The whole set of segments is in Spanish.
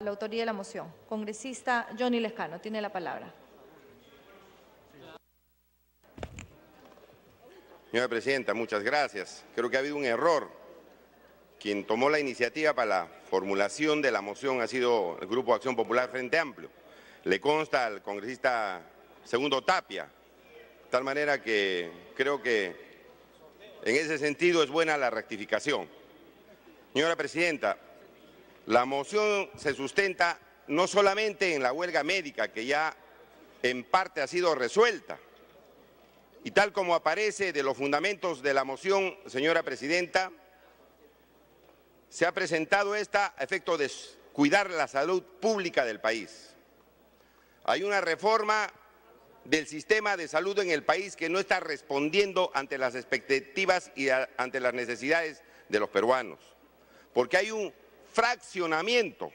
La autoría de la moción. Congresista Johnny Lescano, tiene la palabra. Señora Presidenta, muchas gracias. Creo que ha habido un error. Quien tomó la iniciativa para la formulación de la moción ha sido el Grupo de Acción Popular Frente Amplio. Le consta al congresista Segundo Tapia, de tal manera que creo que en ese sentido es buena la rectificación. Señora Presidenta, la moción se sustenta no solamente en la huelga médica, que ya en parte ha sido resuelta, y tal como aparece de los fundamentos de la moción, señora Presidenta, se ha presentado esta a efecto de cuidar la salud pública del país. Hay una reforma del sistema de salud en el país que no está respondiendo ante las expectativas y ante las necesidades de los peruanos, porque hay un fraccionamiento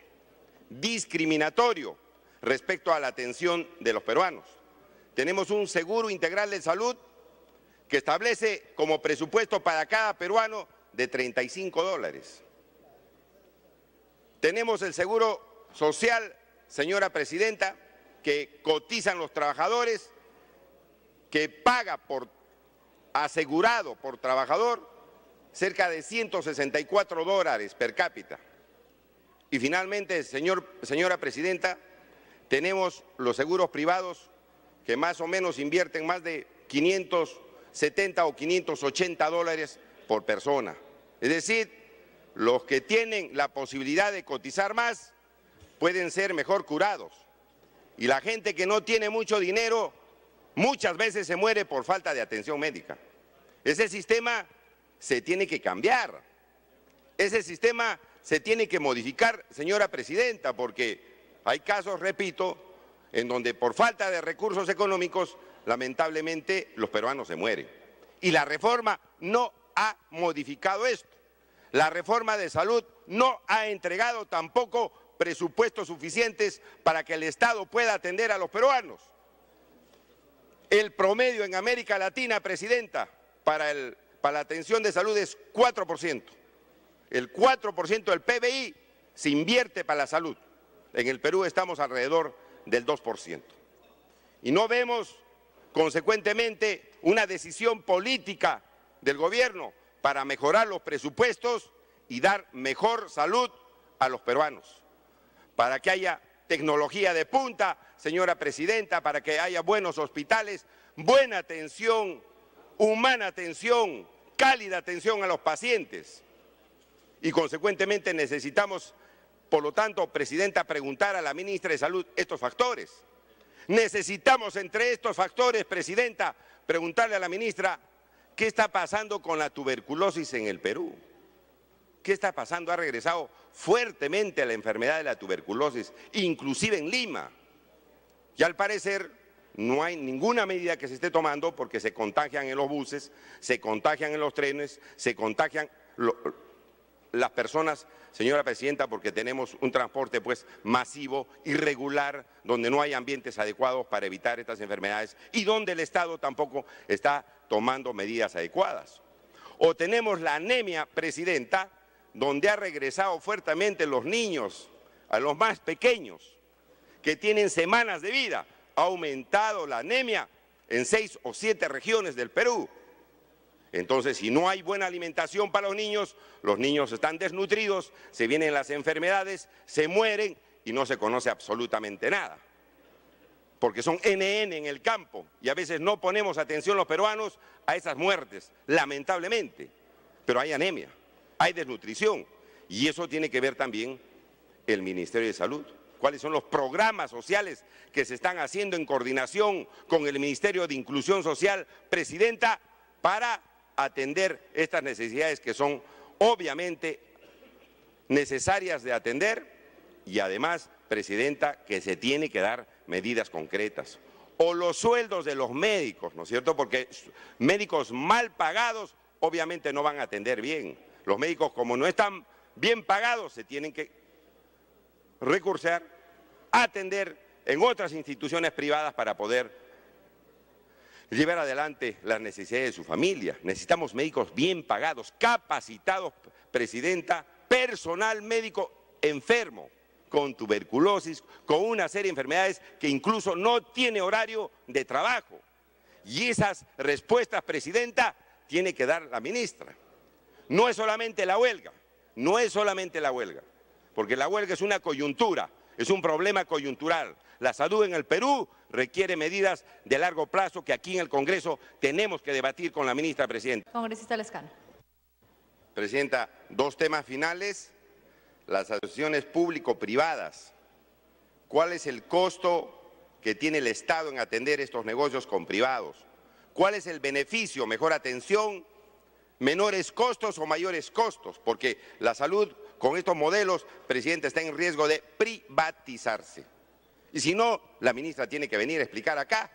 discriminatorio respecto a la atención de los peruanos. Tenemos un seguro integral de salud que establece como presupuesto para cada peruano de $35. Tenemos el seguro social, señora Presidenta, que cotizan los trabajadores, que paga por asegurado por trabajador cerca de $164 per cápita. Y finalmente, señora Presidenta, tenemos los seguros privados que más o menos invierten más de $570 o $580 por persona. Es decir, los que tienen la posibilidad de cotizar más pueden ser mejor curados. Y la gente que no tiene mucho dinero muchas veces se muere por falta de atención médica. Ese sistema se tiene que cambiar. Ese sistema se tiene que modificar, señora Presidenta, porque hay casos, repito, en donde por falta de recursos económicos, lamentablemente, los peruanos se mueren. Y la reforma no ha modificado esto. La reforma de salud no ha entregado tampoco presupuestos suficientes para que el Estado pueda atender a los peruanos. El promedio en América Latina, Presidenta, para la atención de salud es 4%. El 4% del PBI se invierte para la salud. En el Perú estamos alrededor del 2%. Y no vemos, consecuentemente, una decisión política del gobierno para mejorar los presupuestos y dar mejor salud a los peruanos. Para que haya tecnología de punta, señora Presidenta, para que haya buenos hospitales, buena atención, humana atención, cálida atención a los pacientes. Y consecuentemente necesitamos, por lo tanto, Presidenta, preguntar a la ministra de Salud estos factores. Necesitamos entre estos factores, Presidenta, preguntarle a la ministra qué está pasando con la tuberculosis en el Perú. ¿Qué está pasando? Ha regresado fuertemente la enfermedad de la tuberculosis, inclusive en Lima. Y al parecer no hay ninguna medida que se esté tomando porque se contagian en los buses, se contagian en los trenes, se contagian las personas, señora Presidenta, porque tenemos un transporte pues masivo, irregular, donde no hay ambientes adecuados para evitar estas enfermedades y donde el Estado tampoco está tomando medidas adecuadas. O tenemos la anemia, Presidenta, donde ha regresado fuertemente los niños, a los más pequeños, que tienen semanas de vida. Ha aumentado la anemia en 6 o 7 regiones del Perú. Entonces, si no hay buena alimentación para los niños están desnutridos, se vienen las enfermedades, se mueren y no se conoce absolutamente nada. Porque son NN en el campo y a veces no ponemos atención los peruanos a esas muertes, lamentablemente. Pero hay anemia, hay desnutrición y eso tiene que ver también el Ministerio de Salud. ¿Cuáles son los programas sociales que se están haciendo en coordinación con el Ministerio de Inclusión Social, Presidenta, para atender estas necesidades que son obviamente necesarias de atender y además, Presidenta, que se tiene que dar medidas concretas? O los sueldos de los médicos, ¿no es cierto? Porque médicos mal pagados obviamente no van a atender bien. Los médicos, como no están bien pagados, se tienen que recursar a atender en otras instituciones privadas para poder llevar adelante las necesidades de su familia. Necesitamos médicos bien pagados, capacitados, Presidenta, personal médico enfermo, con tuberculosis, con una serie de enfermedades que incluso no tiene horario de trabajo. Y esas respuestas, Presidenta, tiene que dar la ministra. No es solamente la huelga, no es solamente la huelga, porque la huelga es una coyuntura, es un problema coyuntural. La salud en el Perú requiere medidas de largo plazo que aquí en el Congreso tenemos que debatir con la ministra Presidenta. Congresista Lescano. Presidenta, dos temas finales. Las asociaciones público-privadas. ¿Cuál es el costo que tiene el Estado en atender estos negocios con privados? ¿Cuál es el beneficio? ¿Mejor atención? ¿Menores costos o mayores costos? Porque la salud con estos modelos, Presidenta, está en riesgo de privatizarse. Y si no, la ministra tiene que venir a explicar acá,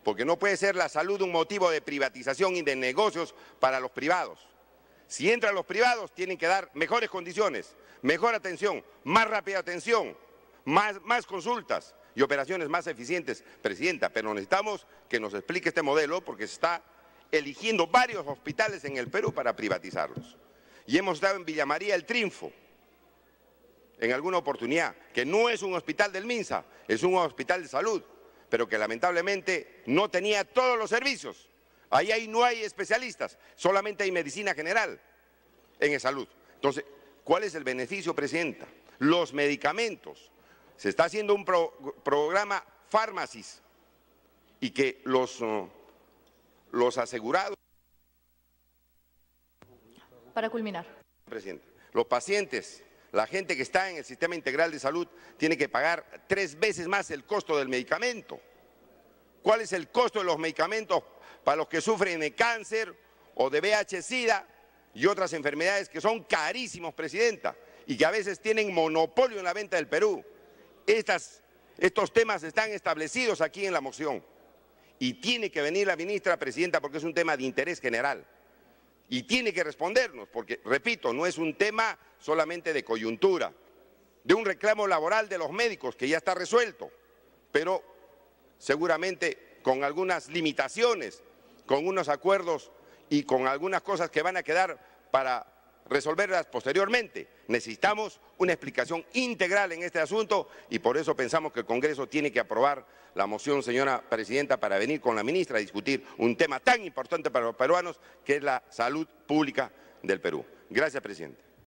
porque no puede ser la salud un motivo de privatización y de negocios para los privados. Si entran los privados, tienen que dar mejores condiciones, mejor atención, más rápida atención, más consultas y operaciones más eficientes, Presidenta. Pero necesitamos que nos explique este modelo porque se está eligiendo varios hospitales en el Perú para privatizarlos. Y hemos estado en Villa María El Triunfo, en alguna oportunidad, que no es un hospital del MINSA, es un hospital de salud, pero que lamentablemente no tenía todos los servicios. Ahí no hay especialistas, solamente hay medicina general en salud. Entonces, ¿cuál es el beneficio, Presidenta? Los medicamentos. Se está haciendo un programa Pharmacies y que los asegurados... Para culminar. Presidenta, los pacientes, la gente que está en el sistema integral de salud tiene que pagar 3 veces más el costo del medicamento. ¿Cuál es el costo de los medicamentos para los que sufren de cáncer o de VIH-Sida y otras enfermedades que son carísimos, Presidenta, y que a veces tienen monopolio en la venta del Perú? Estos temas están establecidos aquí en la moción y tiene que venir la ministra Presidenta porque es un tema de interés general y tiene que respondernos porque, repito, no es un tema solamente de coyuntura, de un reclamo laboral de los médicos que ya está resuelto, pero seguramente con algunas limitaciones, con unos acuerdos y con algunas cosas que van a quedar para resolverlas posteriormente. Necesitamos una explicación integral en este asunto y por eso pensamos que el Congreso tiene que aprobar la moción, señora Presidenta, para venir con la ministra a discutir un tema tan importante para los peruanos que es la salud pública del Perú. Gracias, Presidenta.